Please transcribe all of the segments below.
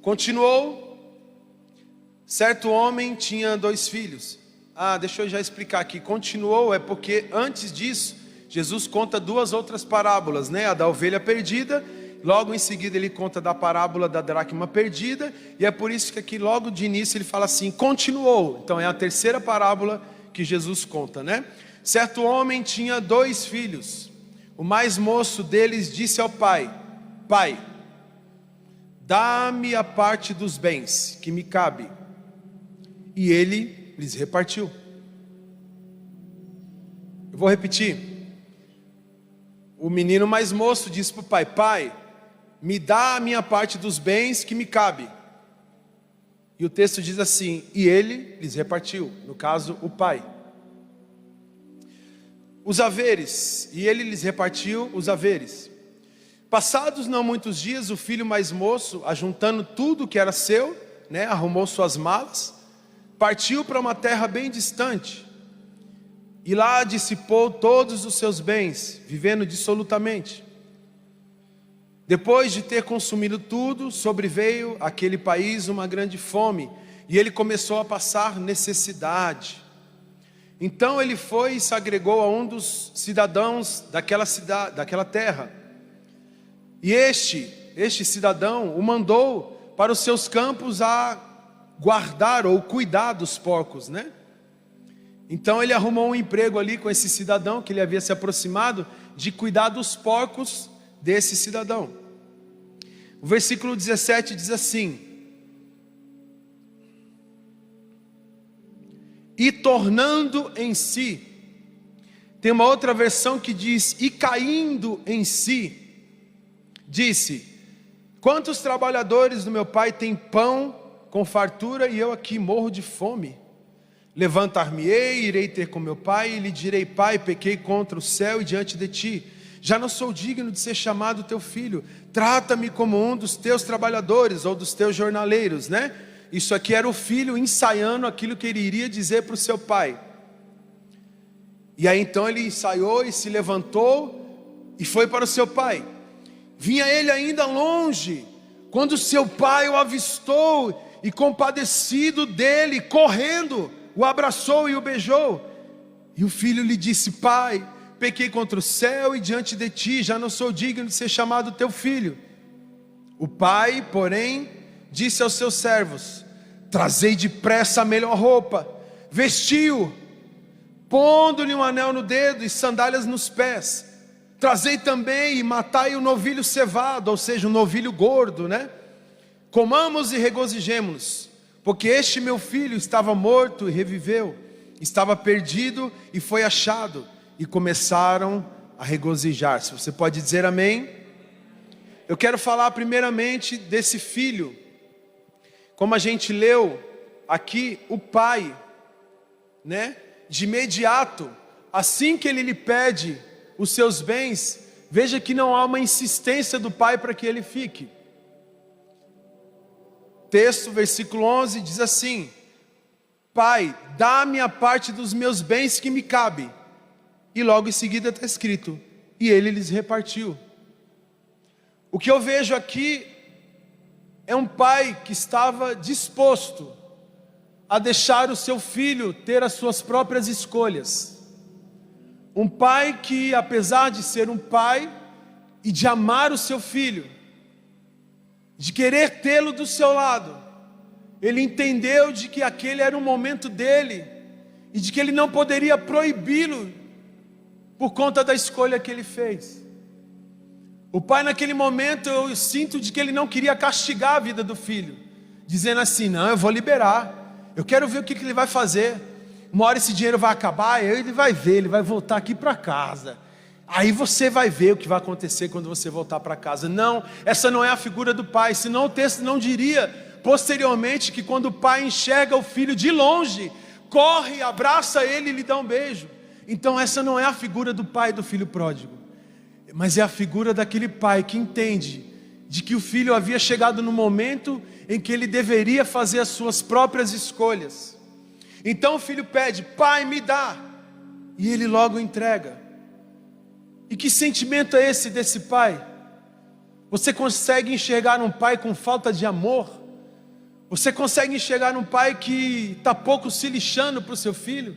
Continuou, certo homem tinha 2 filhos. Deixa eu já explicar aqui. Continuou é porque antes disso, Jesus conta 2 outras parábolas, né? A da ovelha perdida, logo em seguida ele conta da parábola da dracma perdida, e é por isso que aqui logo de início ele fala assim, continuou. Então é a terceira parábola que Jesus conta, né? Certo homem tinha 2 filhos. O mais moço deles disse ao pai: Pai, dá-me a parte dos bens que me cabe. E ele lhes repartiu. Eu vou repetir. O menino mais moço disse para o pai: Pai, me dá a minha parte dos bens que me cabe. E o texto diz assim: e ele lhes repartiu, no caso o pai, os haveres, e ele lhes repartiu os haveres. Passados não muitos dias, o filho mais moço, ajuntando tudo que era seu, né, arrumou suas malas, partiu para uma terra bem distante, e lá dissipou todos os seus bens, vivendo dissolutamente. Depois de ter consumido tudo, sobreveio àquele país uma grande fome, e ele começou a passar necessidade. Então ele foi e se agregou a um dos cidadãos daquela cidade, daquela terra. E este cidadão o mandou para os seus campos a guardar ou cuidar dos porcos, né? Então ele arrumou um emprego ali com esse cidadão, que ele havia se aproximado, de cuidar dos porcos desse cidadão. O versículo 17 diz assim: e tornando em si. Tem uma outra versão que diz: e caindo em si, disse: quantos trabalhadores do meu pai têm pão com fartura, e eu aqui morro de fome? Levantar-me-ei, irei ter com meu pai, e lhe direi: Pai, pequei contra o céu e diante de ti, já não sou digno de ser chamado teu filho, trata-me como um dos teus trabalhadores, ou dos teus jornaleiros, né? Isso aqui era o filho ensaiando aquilo que ele iria dizer para o seu pai. E aí então ele ensaiou e se levantou e foi para o seu pai. Vinha ele ainda longe, quando seu pai o avistou, e compadecido dele, correndo, o abraçou e o beijou. E o filho lhe disse: Pai, pequei contra o céu e diante de ti, já não sou digno de ser chamado teu filho. O pai, porém, disse aos seus servos: trazei depressa a melhor roupa, vestiu, pondo-lhe um anel no dedo e sandálias nos pés. Trazei também e matai o novilho cevado, ou seja, um novilho gordo, né? Comamos e regozijemo-nos, porque este meu filho estava morto e reviveu, estava perdido e foi achado. E começaram a regozijar-se. Você pode dizer amém? Eu quero falar primeiramente desse filho. Como a gente leu aqui, o pai, né? De imediato, assim que ele lhe pede os seus bens, veja que não há uma insistência do pai para que ele fique. Texto, versículo 11, diz assim: Pai, dá-me a parte dos meus bens que me cabe. E logo em seguida está escrito: e ele lhes repartiu. O que eu vejo aqui é um pai que estava disposto a deixar o seu filho ter as suas próprias escolhas. Um pai que, apesar de ser um pai e de amar o seu filho, de querer tê-lo do seu lado, ele entendeu de que aquele era o momento dele e de que ele não poderia proibi-lo por conta da escolha que ele fez. O pai, naquele momento, eu sinto de que ele não queria castigar a vida do filho, dizendo assim: não, eu vou liberar, eu quero ver o que ele vai fazer. Uma hora esse dinheiro vai acabar, ele vai ver, ele vai voltar aqui para casa. Aí você vai ver o que vai acontecer quando você voltar para casa. Não, essa não é a figura do pai, senão o texto não diria posteriormente que quando o pai enxerga o filho de longe, corre, abraça ele e lhe dá um beijo. Então essa não é a figura do pai do filho pródigo, mas é a figura daquele pai que entende de que o filho havia chegado no momento em que ele deveria fazer as suas próprias escolhas. Então o filho pede: Pai, me dá, e ele logo entrega. E que sentimento é esse desse pai? Você consegue enxergar um pai com falta de amor? Você consegue enxergar um pai que está pouco se lixando para o seu filho,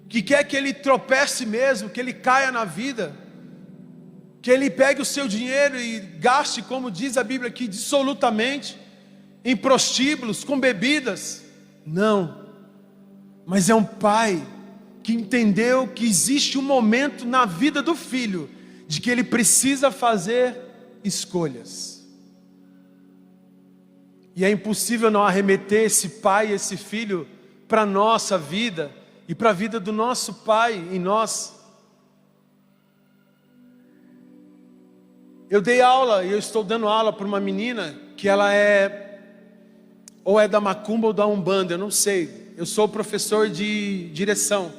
que quer que ele tropece mesmo, que ele caia na vida, que ele pegue o seu dinheiro e gaste, como diz a Bíblia aqui, dissolutamente, em prostíbulos, com bebidas? Não, mas é um pai que entendeu que existe um momento na vida do filho, de que ele precisa fazer escolhas. E é impossível não arremeter esse pai, esse filho, para a nossa vida, e para a vida do nosso pai em nós. Eu dei aula, e eu estou dando aula para uma menina, que ela ou é da macumba ou da umbanda, eu não sei. Eu sou professor de direção.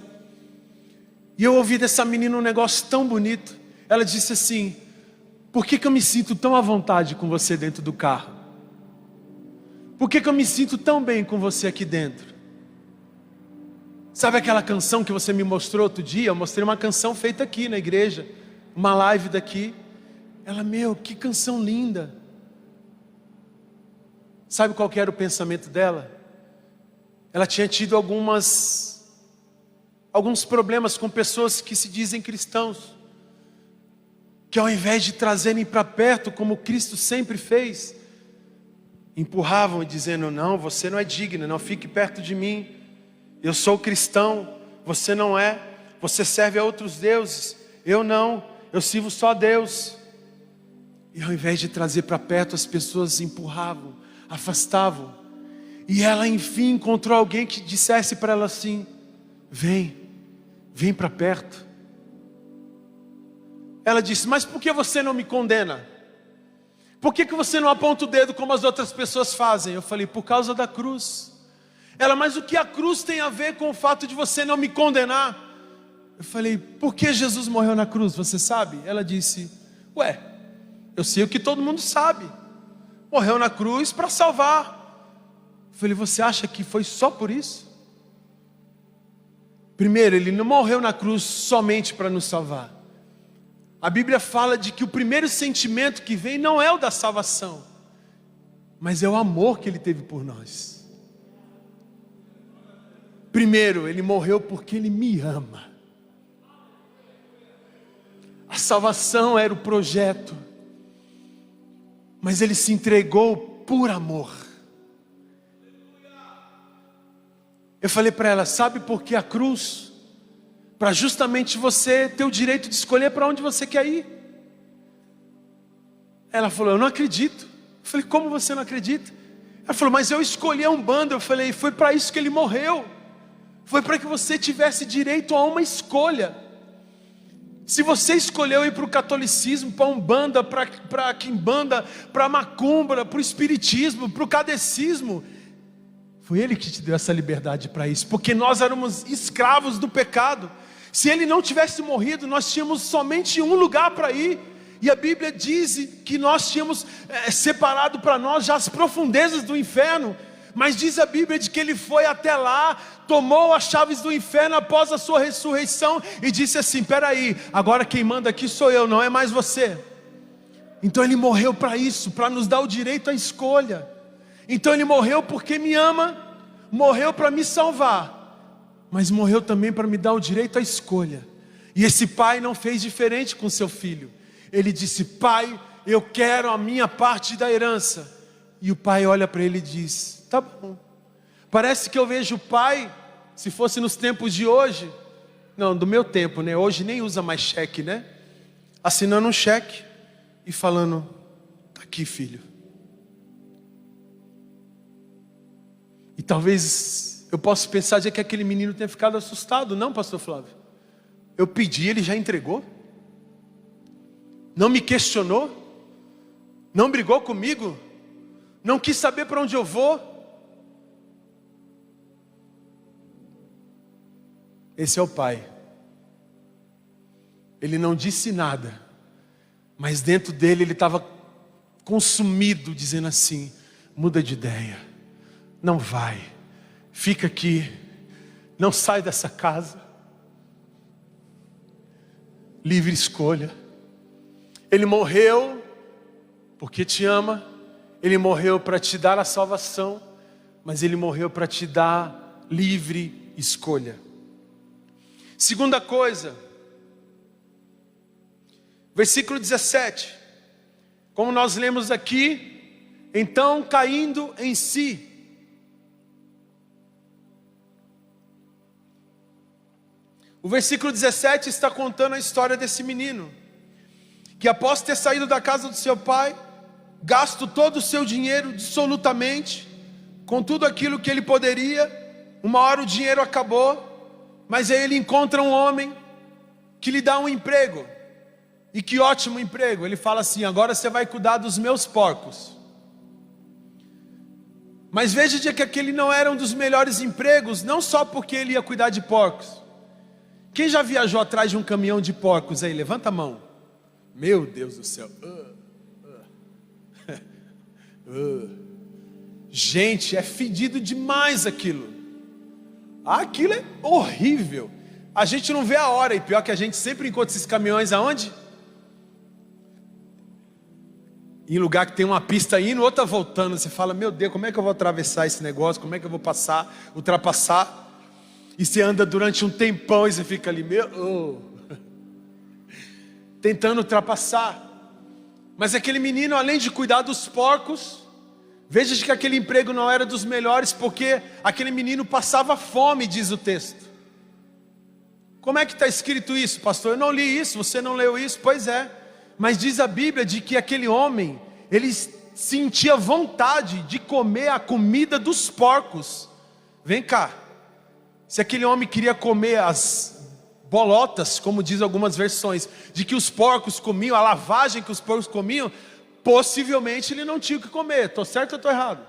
E eu ouvi dessa menina um negócio tão bonito. Ela disse assim: por que eu me sinto tão à vontade com você dentro do carro? Por que eu me sinto tão bem com você aqui dentro? Sabe aquela canção que você me mostrou outro dia? Eu mostrei uma canção feita aqui na igreja, uma live daqui. Ela, meu, que canção linda. Sabe qual que era o pensamento dela? Ela tinha tido alguns problemas com pessoas que se dizem cristãos, que ao invés de trazerem para perto, como Cristo sempre fez, empurravam e dizendo: não, você não é digna, não fique perto de mim, eu sou cristão, você não é, você serve a outros deuses, eu não, eu sirvo só a Deus. E ao invés de trazer para perto, as pessoas empurravam, afastavam. E ela enfim encontrou alguém que dissesse para ela assim: vem para perto. Ela disse: mas por que você não me condena? Por que você não aponta o dedo como as outras pessoas fazem? Eu falei: por causa da cruz. Ela: mas o que a cruz tem a ver com o fato de você não me condenar? Eu falei: por que Jesus morreu na cruz, você sabe? Ela disse: ué, eu sei o que todo mundo sabe. Morreu na cruz para salvar. Eu falei: você acha que foi só por isso? Primeiro, ele não morreu na cruz somente para nos salvar. A Bíblia fala de que o primeiro sentimento que vem não é o da salvação, mas é o amor que ele teve por nós. Primeiro, ele morreu porque ele me ama. A salvação era o projeto, mas ele se entregou por amor. Eu falei para ela: sabe por que a cruz? Para justamente você ter o direito de escolher para onde você quer ir. Ela falou: eu não acredito. Eu falei: como você não acredita? Ela falou: mas eu escolhi a Umbanda. Eu falei: foi para isso que ele morreu. Foi para que você tivesse direito a uma escolha. Se você escolheu ir para o catolicismo, para a Umbanda, para a Quimbanda, para a Macumba, para o Espiritismo, para o Cadecismo, foi Ele que te deu essa liberdade para isso, porque nós éramos escravos do pecado. Se Ele não tivesse morrido, nós tínhamos somente um lugar para ir, e a Bíblia diz que nós tínhamos separado para nós já as profundezas do inferno. Mas diz a Bíblia de que Ele foi até lá, tomou as chaves do inferno após a sua ressurreição e disse assim: peraí, agora quem manda aqui sou eu, não é mais você. Então Ele morreu para isso, para nos dar o direito à escolha. Então Ele morreu porque me ama, morreu para me salvar, mas morreu também para me dar o direito à escolha. E esse pai não fez diferente com seu filho. Ele disse: pai, eu quero a minha parte da herança. E o pai olha para ele e diz: tá bom. Parece que eu vejo o pai, se fosse nos tempos de hoje, não, do meu tempo, né? Hoje nem usa mais cheque, né? Assinando um cheque e falando: tá aqui, filho. E talvez eu possa pensar de que aquele menino tenha ficado assustado. Não, pastor Flávio. Eu pedi, ele já entregou. Não me questionou. Não brigou comigo. Não quis saber para onde eu vou. Esse é o pai. Ele não disse nada, mas dentro dele ele estava consumido, dizendo assim: muda de ideia. Não vai, fica aqui, não sai dessa casa, livre escolha. Ele morreu porque te ama, Ele morreu para te dar a salvação, mas Ele morreu para te dar livre escolha. Segunda coisa, versículo 17, como nós lemos aqui, então caindo em si. O versículo 17 está contando a história desse menino, que após ter saído da casa do seu pai, gasto todo o seu dinheiro dissolutamente, com tudo aquilo que ele poderia, uma hora o dinheiro acabou, mas aí ele encontra um homem, que lhe dá um emprego, e que ótimo emprego, ele fala assim: agora você vai cuidar dos meus porcos. Mas veja que aquele não era um dos melhores empregos, não só porque ele ia cuidar de porcos. Quem já viajou atrás de um caminhão de porcos aí? Levanta a mão. Meu Deus do céu. Gente, é fedido demais aquilo. Aquilo é horrível. A gente não vê a hora, e pior que a gente sempre encontra esses caminhões aonde? Em lugar que tem uma pista indo, outra voltando. Você fala: meu Deus, como é que eu vou atravessar esse negócio? Como é que eu vou ultrapassar? E você anda durante um tempão e você fica ali, tentando ultrapassar. Mas aquele menino, além de cuidar dos porcos, veja que aquele emprego não era dos melhores, porque aquele menino passava fome, diz o texto. Como é que está escrito isso, pastor? Eu não li isso, você não leu isso? Pois é, mas diz a Bíblia de que aquele homem, ele sentia vontade de comer a comida dos porcos. Vem cá, se aquele homem queria comer as bolotas, como diz algumas versões, de que os porcos comiam, a lavagem que os porcos comiam, possivelmente ele não tinha o que comer. Estou certo ou estou errado?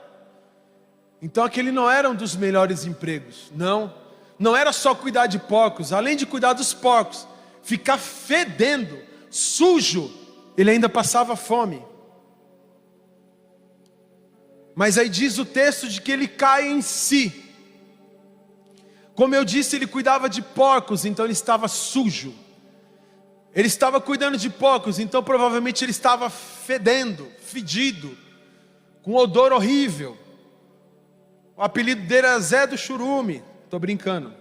Então aquele não era um dos melhores empregos. Não era só cuidar de porcos. Além de cuidar dos porcos, ficar fedendo, sujo, ele ainda passava fome. Mas aí diz o texto de que ele cai em si. Como eu disse, ele cuidava de porcos, então ele estava sujo. Ele estava cuidando de porcos, então provavelmente ele estava fedido, com odor horrível. O apelido dele era Zé do Churume. Estou brincando.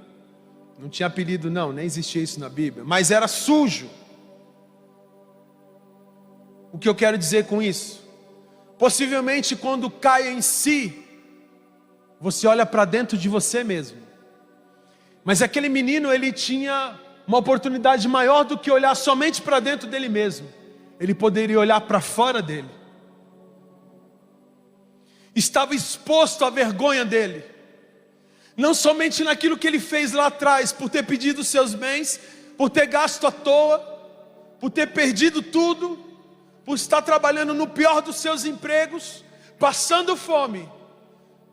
Não tinha apelido não, nem existia isso na Bíblia. Mas era sujo. O que eu quero dizer com isso? Possivelmente quando cai em si, você olha para dentro de você mesmo. Mas aquele menino, ele tinha uma oportunidade maior do que olhar somente para dentro dele mesmo. Ele poderia olhar para fora dele. Estava exposto à vergonha dele. Não somente naquilo que ele fez lá atrás, por ter pedido seus bens, por ter gasto à toa, por ter perdido tudo, por estar trabalhando no pior dos seus empregos, passando fome.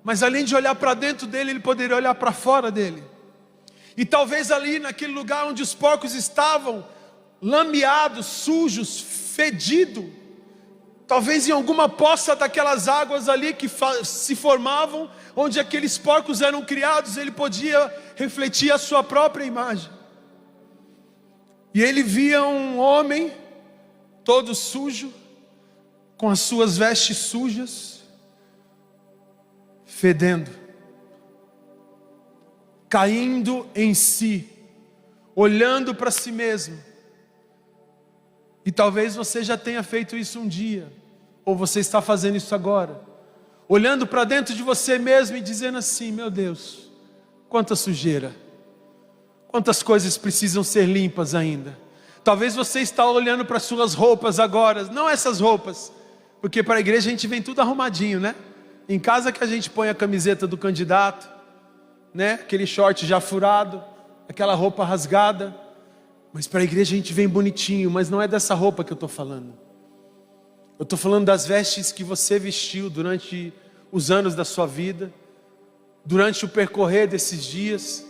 Mas além de olhar para dentro dele, ele poderia olhar para fora dele. E talvez ali naquele lugar onde os porcos estavam, lameados, sujos, fedidos, talvez em alguma poça daquelas águas ali que se formavam, onde aqueles porcos eram criados, ele podia refletir a sua própria imagem. E ele via um homem todo sujo, com as suas vestes sujas, fedendo, caindo em si, olhando para si mesmo. E talvez você já tenha feito isso um dia, ou você está fazendo isso agora, olhando para dentro de você mesmo e dizendo assim: meu Deus, quanta sujeira, quantas coisas precisam ser limpas ainda. Talvez você está olhando para suas roupas agora, não essas roupas, porque para a igreja a gente vem tudo arrumadinho, né? Em casa que a gente põe a camiseta do candidato, né? Aquele short já furado, aquela roupa rasgada. Mas para a igreja a gente vem bonitinho, mas não é dessa roupa que eu estou falando. Eu estou falando das vestes que você vestiu durante os anos da sua vida, durante o percorrer desses dias,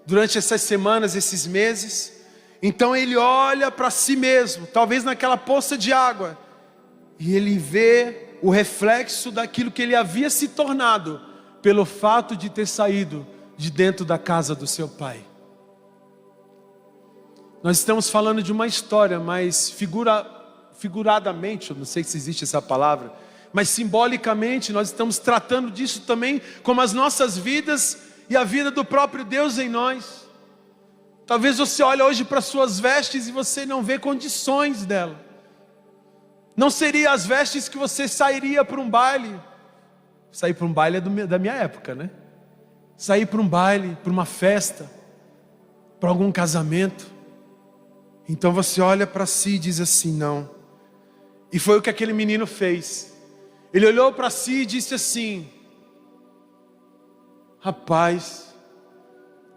durante essas semanas, esses meses. Então ele olha para si mesmo, talvez naquela poça de água, e ele vê o reflexo daquilo que ele havia se tornado, pelo fato de ter saído de dentro da casa do seu pai. Nós estamos falando de uma história, mas figuradamente, eu não sei se existe essa palavra, mas simbolicamente nós estamos tratando disso também como as nossas vidas e a vida do próprio Deus em nós. Talvez você olhe hoje para suas vestes e você não vê condições dela. Não seria as vestes que você sairia para um baile. Sair para um baile é da minha época, né? Sair para um baile, para uma festa, para algum casamento. Então você olha para si e diz assim, não. E foi o que aquele menino fez. Ele olhou para si e disse assim, rapaz,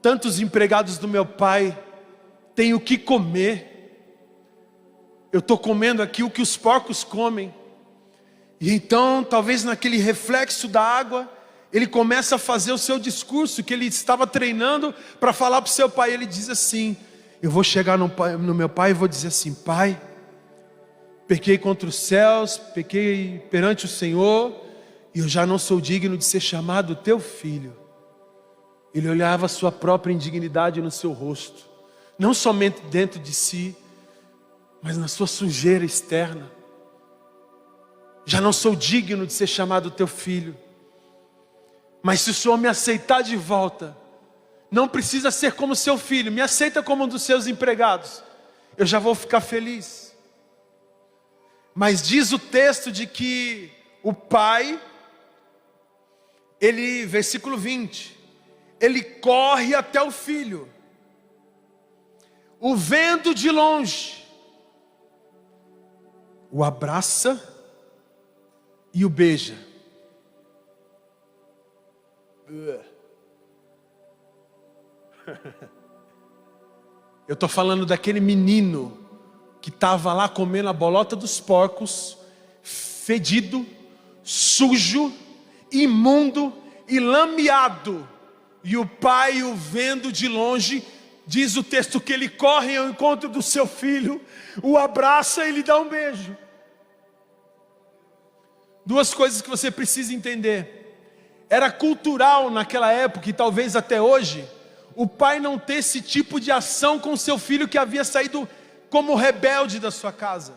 tantos empregados do meu pai têm o que comer. Eu estou comendo aqui o que os porcos comem. E então, talvez naquele reflexo da água, ele começa a fazer o seu discurso que ele estava treinando para falar para o seu pai. Ele diz assim, eu vou chegar no meu pai e vou dizer assim, pai, pequei contra os céus, pequei perante o Senhor, e eu já não sou digno de ser chamado teu filho. Ele olhava a sua própria indignidade no seu rosto, não somente dentro de si, mas na sua sujeira externa. Já não sou digno de ser chamado teu filho. Mas se o Senhor me aceitar de volta, não precisa ser como seu filho, me aceita como um dos seus empregados, eu já vou ficar feliz. Mas diz o texto de que o pai, versículo 20, ele corre até o filho, o vendo de longe, o abraça e o beija. Eu estou falando daquele menino que estava lá comendo a bolota dos porcos, fedido, sujo, imundo e lameado. E o pai o vendo de longe, diz o texto que ele corre ao encontro do seu filho, o abraça e lhe dá um beijo. Duas coisas que você precisa entender. Era cultural naquela época e talvez até hoje, o pai não ter esse tipo de ação com seu filho que havia saído como rebelde da sua casa.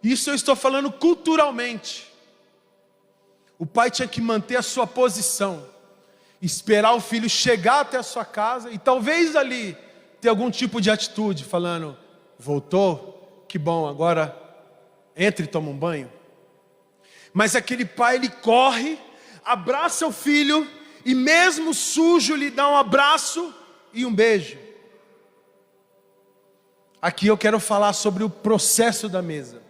Isso eu estou falando culturalmente. O pai tinha que manter a sua posição, esperar o filho chegar até a sua casa e talvez ali ter algum tipo de atitude, falando, voltou? Que bom, agora entre e toma um banho. Mas aquele pai, ele corre, abraça o filho e mesmo sujo lhe dá um abraço e um beijo. Aqui eu quero falar sobre o processo da mesa.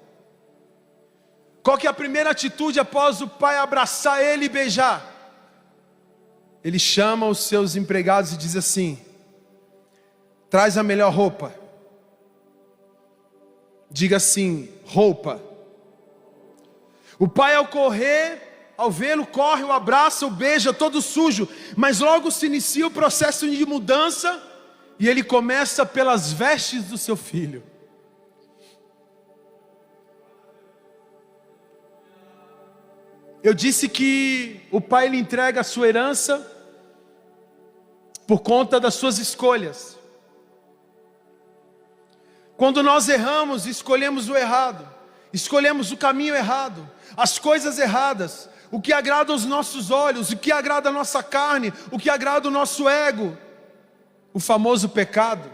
Qual que é a primeira atitude após o pai abraçar ele e beijar? Ele chama os seus empregados e diz assim, traz a melhor roupa. Diga assim, roupa. O pai ao vê-lo, corre, o abraça, o beija, todo sujo. Mas logo se inicia o processo de mudança. E ele começa pelas vestes do seu filho. Eu disse que o pai lhe entrega a sua herança por conta das suas escolhas. Quando nós erramos, escolhemos o errado, escolhemos o caminho errado, as coisas erradas, o que agrada aos nossos olhos, o que agrada a nossa carne, o que agrada o nosso ego, o famoso pecado.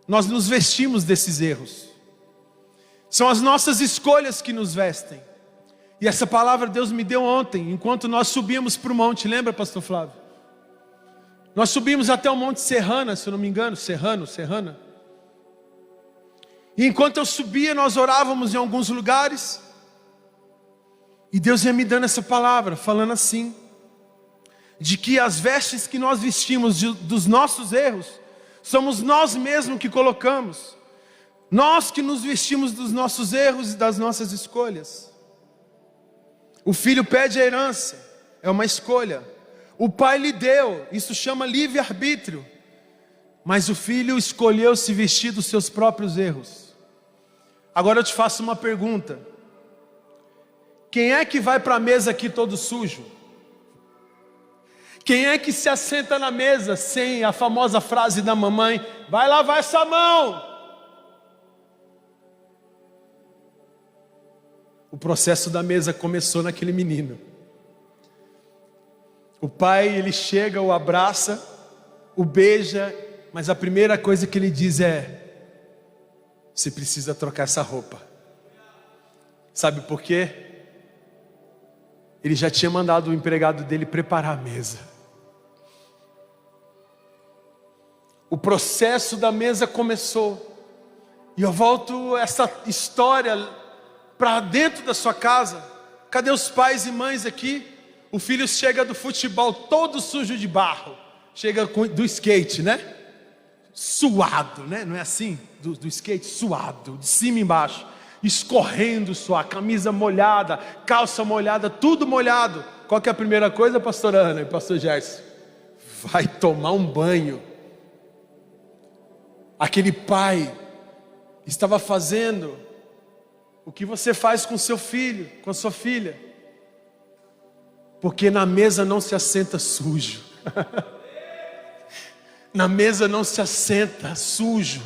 Nós nos vestimos desses erros. São as nossas escolhas que nos vestem. E essa palavra Deus me deu ontem, enquanto nós subíamos para o monte, lembra, pastor Flávio? Nós subimos até o monte Serrana, se eu não me engano, Serrana. E enquanto eu subia, nós orávamos em alguns lugares, e Deus ia me dando essa palavra, falando assim, de que as vestes que nós vestimos dos nossos erros, somos nós mesmos que colocamos, nós que nos vestimos dos nossos erros e das nossas escolhas. O filho pede a herança, é uma escolha. O pai lhe deu, isso chama livre-arbítrio. Mas o filho escolheu se vestir dos seus próprios erros. Agora eu te faço uma pergunta. Quem é que vai para a mesa aqui todo sujo? Quem é que se assenta na mesa sem a famosa frase da mamãe, vai lavar essa mão? O processo da mesa começou naquele menino. O pai, ele chega, o abraça, o beija, mas a primeira coisa que ele diz é: você precisa trocar essa roupa. Sabe por quê? Ele já tinha mandado o empregado dele preparar a mesa. O processo da mesa começou. E eu volto essa história para dentro da sua casa. Cadê os pais e mães aqui? O filho chega do futebol todo sujo de barro. Chega do skate, né? Suado, né? Não é assim? Do skate, suado, de cima e embaixo. Escorrendo suor, camisa molhada, calça molhada, tudo molhado. Qual que é a primeira coisa, pastor Ana e pastor Gerson? Vai tomar um banho. Aquele pai estava fazendo o que você faz com seu filho, com a sua filha. Porque na mesa não se assenta sujo. Na mesa não se assenta sujo,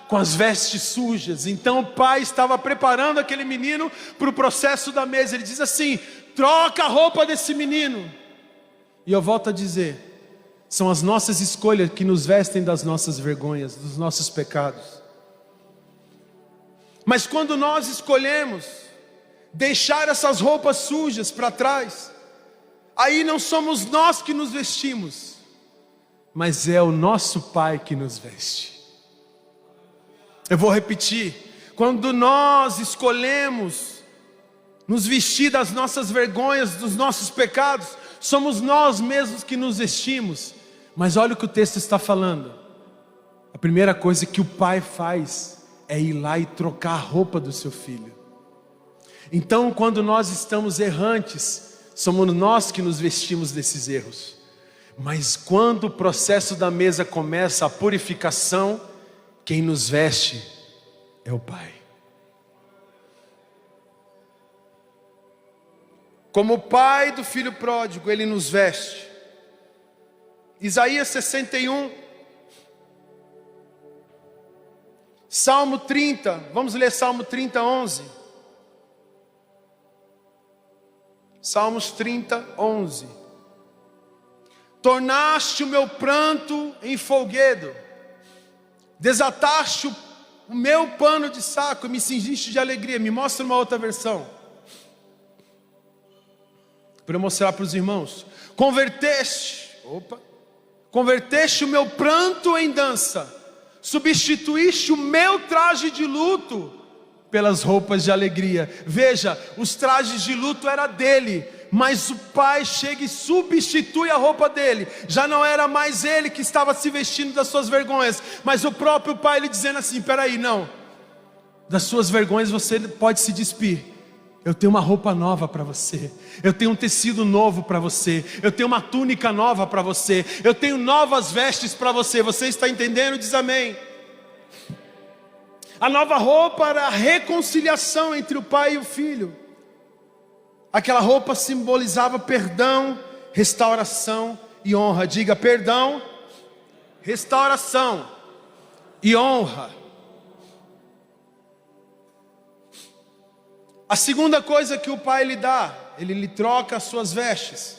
com as vestes sujas. Então o pai estava preparando aquele menino para o processo da mesa. Ele diz assim: troca a roupa desse menino. E eu volto a dizer, são as nossas escolhas que nos vestem das nossas vergonhas, dos nossos pecados. Mas quando nós escolhemos deixar essas roupas sujas para trás, aí não somos nós que nos vestimos, mas é o nosso Pai que nos veste. Eu vou repetir: quando nós escolhemos nos vestir das nossas vergonhas, dos nossos pecados, somos nós mesmos que nos vestimos. Mas olha o que o texto está falando. A primeira coisa que o pai faz é ir lá e trocar a roupa do seu filho. Então, quando nós estamos errantes, somos nós que nos vestimos desses erros. Mas quando o processo da mesa começa, a purificação, quem nos veste é o Pai. Como o pai do filho pródigo, ele nos veste. Isaías 61, Salmo 30, vamos ler Salmo 30, 11. Salmos 30, 11. Tornaste o meu pranto em folguedo, desataste o meu pano de saco e me cingiste de alegria. Me mostra uma outra versão, para eu mostrar para os irmãos. Converteste o meu pranto em dança, substituíste o meu traje de luto pelas roupas de alegria. Veja, os trajes de luto era dele, mas o pai chega e substitui a roupa dele. Já não era mais ele que estava se vestindo das suas vergonhas, mas o próprio pai, ele dizendo assim: peraí, não, das suas vergonhas você pode se despir. Eu tenho uma roupa nova para você, eu tenho um tecido novo para você, eu tenho uma túnica nova para você, eu tenho novas vestes para você. Você está entendendo? Diz amém. A nova roupa era a reconciliação entre o pai e o filho. Aquela roupa simbolizava perdão, restauração e honra. Diga: perdão, restauração e honra. A segunda coisa que o pai lhe dá, ele lhe troca as suas vestes.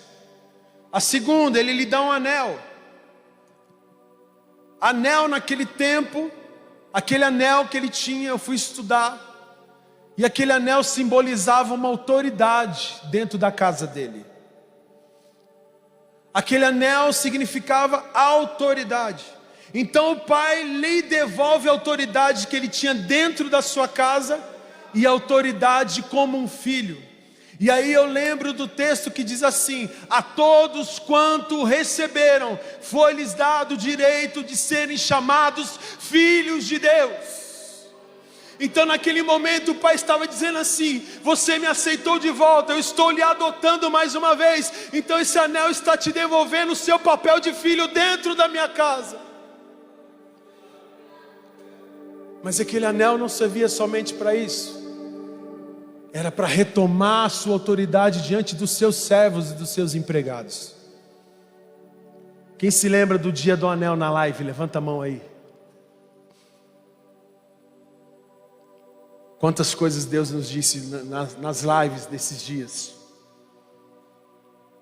A segunda, ele lhe dá um anel. Anel naquele tempo, aquele anel que ele tinha, eu fui estudar, e aquele anel simbolizava uma autoridade dentro da casa dele. Aquele anel significava autoridade. Então o pai lhe devolve a autoridade que ele tinha dentro da sua casa e a autoridade como um filho. E aí eu lembro do texto que diz assim: a todos quanto receberam, foi-lhes dado o direito de serem chamados filhos de Deus. Então naquele momento o pai estava dizendo assim: você me aceitou de volta, eu estou lhe adotando mais uma vez. Então esse anel está te devolvendo o seu papel de filho dentro da minha casa. Mas aquele anel não servia somente para isso. Era para retomar a sua autoridade diante dos seus servos e dos seus empregados. Quem se lembra do dia do anel na live? Levanta a mão aí. Quantas coisas Deus nos disse nas lives desses dias,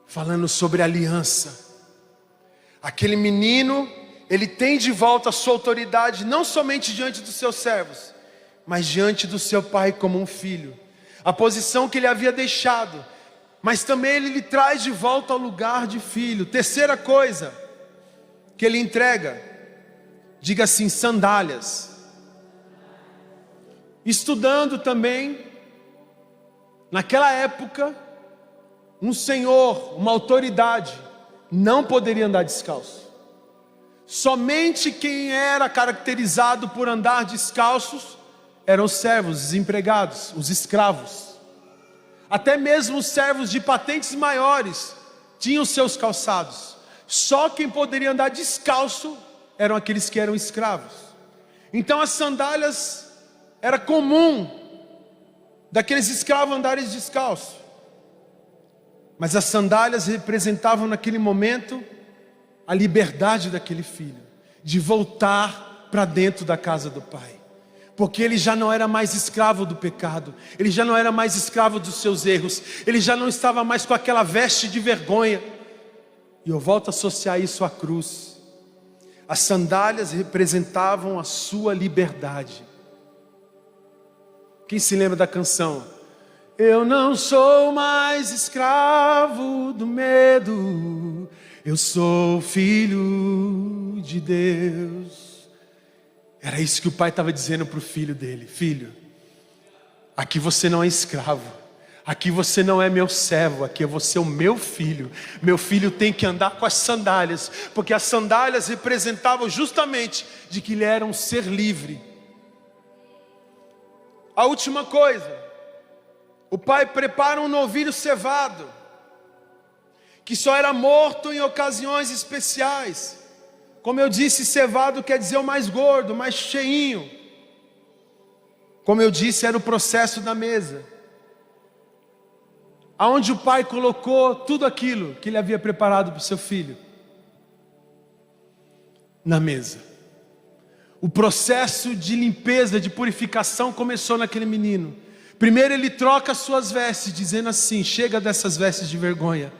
falando sobre aliança. Aquele menino, ele tem de volta a sua autoridade, não somente diante dos seus servos, mas diante do seu pai como um filho. A posição que ele havia deixado, mas também ele lhe traz de volta ao lugar de filho. Terceira coisa que ele entrega, diga assim, sandálias. Estudando também, naquela época, um senhor, uma autoridade, não poderia andar descalço. Somente quem era caracterizado por andar descalços eram os servos, os empregados, os escravos. Até mesmo os servos de patentes maiores tinham seus calçados. Só quem poderia andar descalço eram aqueles que eram escravos. Então as sandálias era comum daqueles escravos andarem descalços. Mas as sandálias representavam naquele momento a liberdade daquele filho, de voltar para dentro da casa do pai. Porque ele já não era mais escravo do pecado, ele já não era mais escravo dos seus erros, ele já não estava mais com aquela veste de vergonha. E eu volto a associar isso à cruz. As sandálias representavam a sua liberdade. Quem se lembra da canção? Eu não sou mais escravo do medo, eu sou filho de Deus. Era isso que o pai estava dizendo para o filho dele: filho, aqui você não é escravo, aqui você não é meu servo, aqui você é o meu filho. Meu filho tem que andar com as sandálias, porque as sandálias representavam justamente de que ele era um ser livre. A última coisa, o pai prepara um novilho cevado, que só era morto em ocasiões especiais. Como eu disse, cevado quer dizer o mais gordo, o mais cheinho. Como eu disse, era o processo da mesa, aonde o pai colocou tudo aquilo que ele havia preparado para o seu filho na mesa. O processo de limpeza, de purificação começou naquele menino. Primeiro ele troca as suas vestes, dizendo assim: chega dessas vestes de vergonha.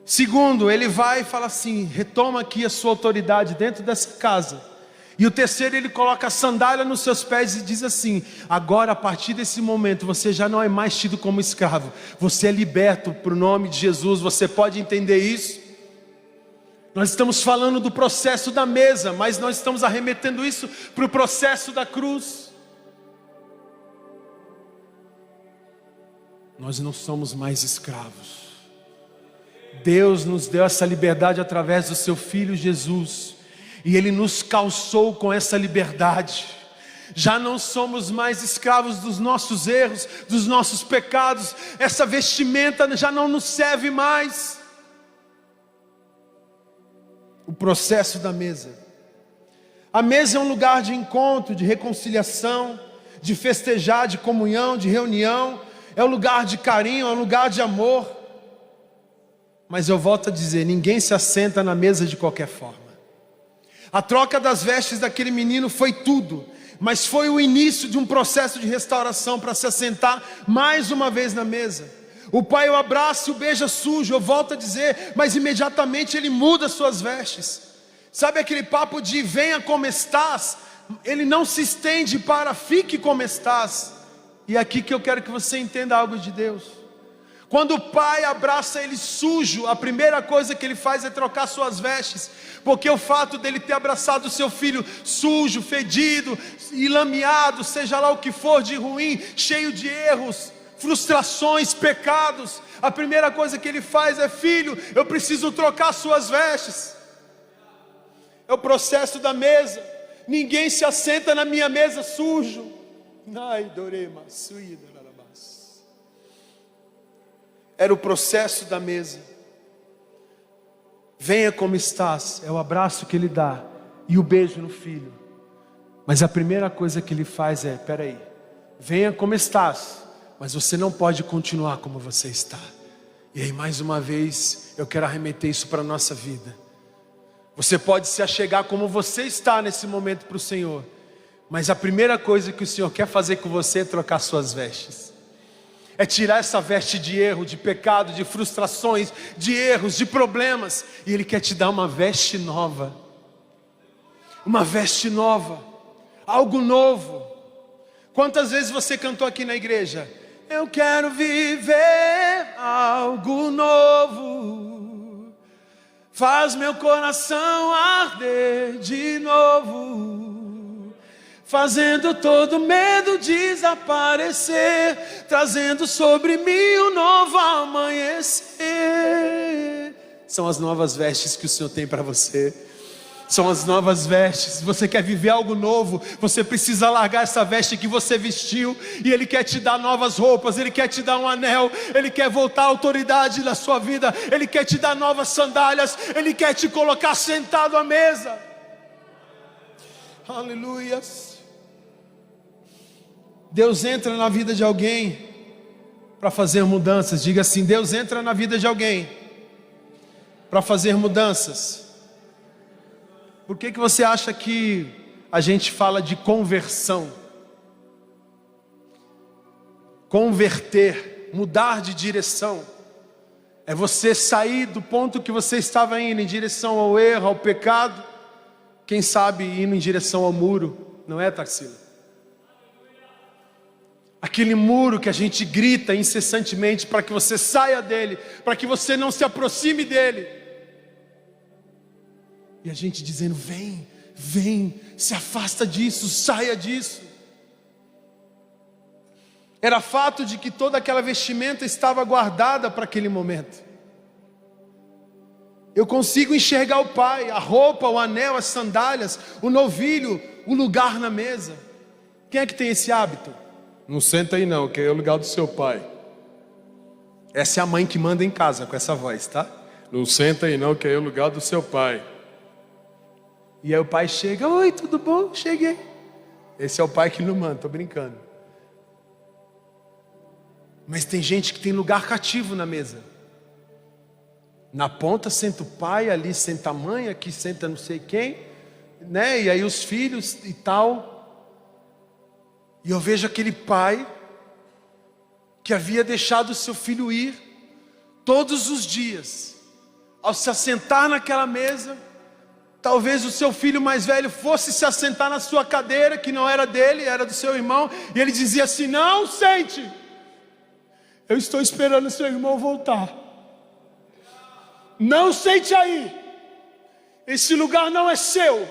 Segundo, ele vai e fala assim: retoma aqui a sua autoridade dentro dessa casa. E o terceiro, ele coloca a sandália nos seus pés e diz assim: agora a partir desse momento você já não é mais tido como escravo, você é liberto para o nome de Jesus. Você pode entender isso? Nós estamos falando do processo da mesa, mas nós estamos arremetendo isso para o processo da cruz. Nós não somos mais escravos. Deus nos deu essa liberdade através do seu Filho Jesus, e Ele nos calçou com essa liberdade. Já não somos mais escravos dos nossos erros, dos nossos pecados. Essa vestimenta já não nos serve mais. O processo da mesa. A mesa é um lugar de encontro, de reconciliação, de festejar, de comunhão, de reunião. É um lugar de carinho, é um lugar de amor. Mas eu volto a dizer, ninguém se assenta na mesa de qualquer forma. A troca das vestes daquele menino foi tudo, mas foi o início de um processo de restauração para se assentar mais uma vez na mesa. O pai o abraça e o beija sujo, eu volto a dizer, mas imediatamente ele muda suas vestes. Sabe aquele papo de venha como estás? Ele não se estende para fique como estás. E é aqui que eu quero que você entenda algo de Deus. Quando o pai abraça ele sujo, a primeira coisa que ele faz é trocar suas vestes, porque o fato dele ter abraçado o seu filho sujo, fedido e lameado, seja lá o que for de ruim, cheio de erros, frustrações, pecados, a primeira coisa que ele faz é: filho, eu preciso trocar suas vestes. É o processo da mesa. Ninguém se assenta na minha mesa sujo. Era o processo da mesa. Venha como estás, é o abraço que ele dá e o beijo no filho. Mas a primeira coisa que ele faz é: peraí, venha como estás, mas você não pode continuar como você está. E aí mais uma vez eu quero arremeter isso para a nossa vida. Você pode se achegar como você está nesse momento para o Senhor, Mas a primeira coisa que o Senhor quer fazer com você é trocar suas vestes. É tirar essa veste de erro, de pecado, de frustrações, de erros, de problemas. E Ele quer te dar uma veste nova. Uma veste nova. Algo novo. Quantas vezes você cantou aqui na igreja? Eu quero viver algo novo. Faz meu coração arder de novo. Fazendo todo medo desaparecer. Trazendo sobre mim um novo amanhecer. São as novas vestes que o Senhor tem para você. São as novas vestes. Se você quer viver algo novo, você precisa largar essa veste que você vestiu. E Ele quer te dar novas roupas. Ele quer te dar um anel. Ele quer voltar a autoridade na sua vida. Ele quer te dar novas sandálias. Ele quer te colocar sentado à mesa. Aleluias. Deus entra na vida de alguém para fazer mudanças. Diga assim: Deus entra na vida de alguém para fazer mudanças. Por que você acha que a gente fala de conversão? Converter, mudar de direção, é você sair do ponto que você estava indo em direção ao erro, ao pecado. Quem sabe indo em direção ao muro, não é, Tarsila? Aquele muro que a gente grita incessantemente para que você saia dele, para que você não se aproxime dele. E a gente dizendo: vem, vem, se afasta disso, saia disso. Era fato de que toda aquela vestimenta estava guardada para aquele momento. Eu consigo enxergar o pai, a roupa, o anel, as sandálias, o novilho, o lugar na mesa. Quem é que tem esse hábito? Não senta aí não, que é o lugar do seu pai. Essa é a mãe que manda em casa com essa voz, tá? Não senta aí não, que é o lugar do seu pai. E aí o pai chega: oi, tudo bom? Cheguei. Esse é o pai que não manda, tô brincando. Mas tem gente que tem lugar cativo na mesa. Na ponta senta o pai, ali senta a mãe, aqui senta não sei quem, né? E aí os filhos e tal. E eu vejo aquele pai que havia deixado o seu filho ir todos os dias. Ao se assentar naquela mesa, talvez o seu filho mais velho fosse se assentar na sua cadeira, que não era dele, era do seu irmão, e ele dizia assim: não, sente, eu estou esperando o seu irmão voltar. Não sente aí, esse lugar não é seu.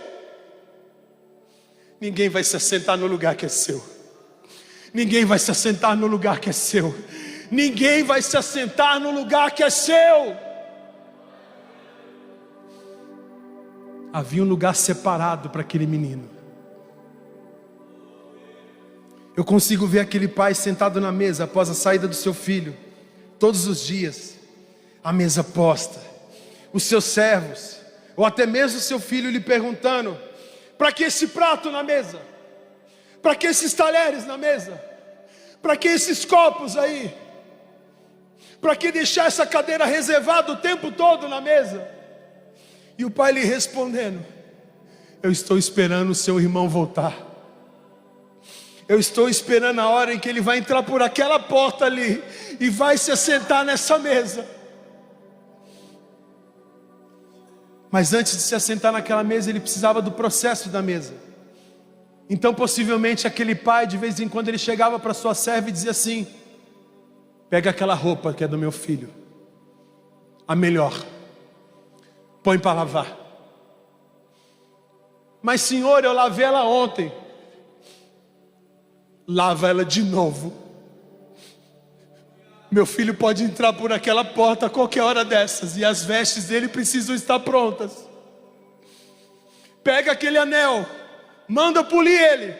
Ninguém vai se assentar no lugar que é seu. Ninguém vai se assentar no lugar que é seu. Ninguém vai se assentar no lugar que é seu. Havia um lugar separado para aquele menino. Eu consigo ver aquele pai sentado na mesa após a saída do seu filho, todos os dias, a mesa posta, os seus servos, ou até mesmo o seu filho lhe perguntando: para que esse prato na mesa? Para que esses talheres na mesa? Para que esses copos aí? Para que deixar essa cadeira reservada o tempo todo na mesa? E o pai lhe respondendo: eu estou esperando o seu irmão voltar. Eu estou esperando a hora em que ele vai entrar por aquela porta ali e vai se assentar nessa mesa. Mas antes de se assentar naquela mesa, ele precisava do processo da mesa. Então possivelmente aquele pai, de vez em quando, ele chegava para sua serva e dizia assim: pega aquela roupa que é do meu filho, a melhor, põe para lavar. Mas senhor, eu lavei ela ontem. Lava ela de novo. Meu filho pode entrar por aquela porta a qualquer hora dessas, e as vestes dele precisam estar prontas. Pega aquele anel, manda polir ele.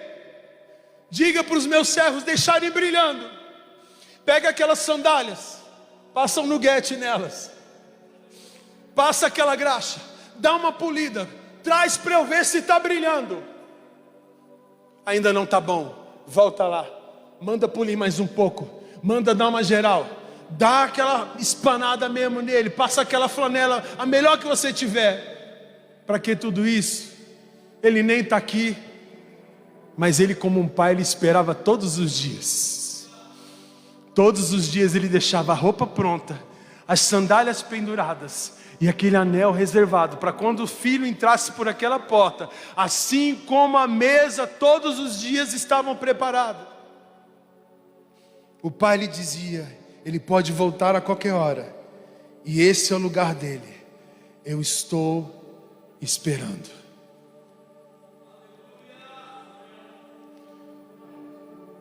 Diga para os meus servos deixarem brilhando. Pega aquelas sandálias, passa um nuguete nelas, passa aquela graxa, dá uma polida, traz para eu ver se está brilhando. Ainda não está bom, volta lá, manda polir mais um pouco, manda dar uma geral, dá aquela espanada mesmo nele, passa aquela flanela, a melhor que você tiver. Para que tudo isso? Ele nem está aqui, Mas ele, como um pai, ele esperava todos os dias. Todos os dias ele deixava a roupa pronta, as sandálias penduradas e aquele anel reservado para quando o filho entrasse por aquela porta, assim como a mesa todos os dias estavam preparadas. O pai lhe dizia: ele pode voltar a qualquer hora, e esse é o lugar dele. Eu estou esperando.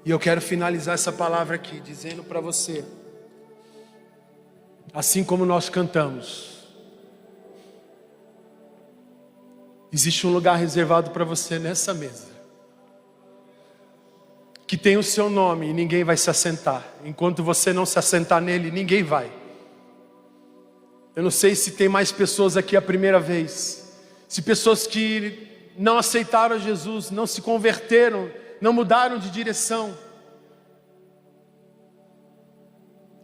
E eu quero finalizar essa palavra aqui dizendo para você, assim como nós cantamos, existe um lugar reservado para você nessa mesa, que tem o seu nome e ninguém vai se assentar. Enquanto você não se assentar nele, ninguém vai. Eu não sei se tem mais pessoas aqui a primeira vez, se pessoas que não aceitaram Jesus, não se converteram, não mudaram de direção.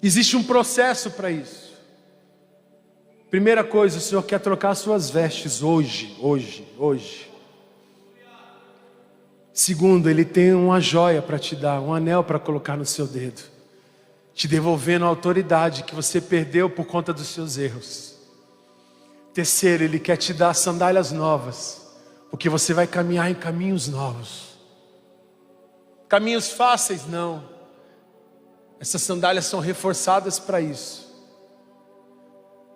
Existe um processo para isso. Primeira coisa, o Senhor quer trocar suas vestes hoje. Segundo, Ele tem uma joia para te dar, um anel para colocar no seu dedo, te devolvendo a autoridade que você perdeu por conta dos seus erros. Terceiro, Ele quer te dar sandálias novas, porque você vai caminhar em caminhos novos. Caminhos fáceis não. Essas sandálias são reforçadas para isso.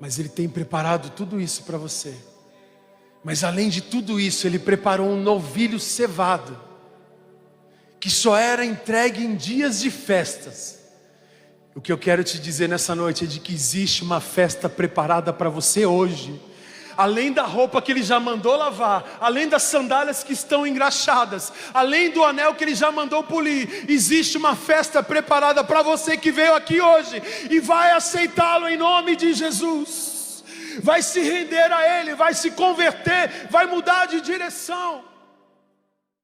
Mas Ele tem preparado tudo isso para você. Mas além de tudo isso, Ele preparou um novilho cevado, que só era entregue em dias de festas. O que eu quero te dizer nessa noite é de que existe uma festa preparada para você hoje. Além da roupa que Ele já mandou lavar, além das sandálias que estão engraxadas, além do anel que Ele já mandou polir, existe uma festa preparada para você que veio aqui hoje e vai aceitá-lo em nome de Jesus. Vai se render a Ele, vai se converter, vai mudar de direção.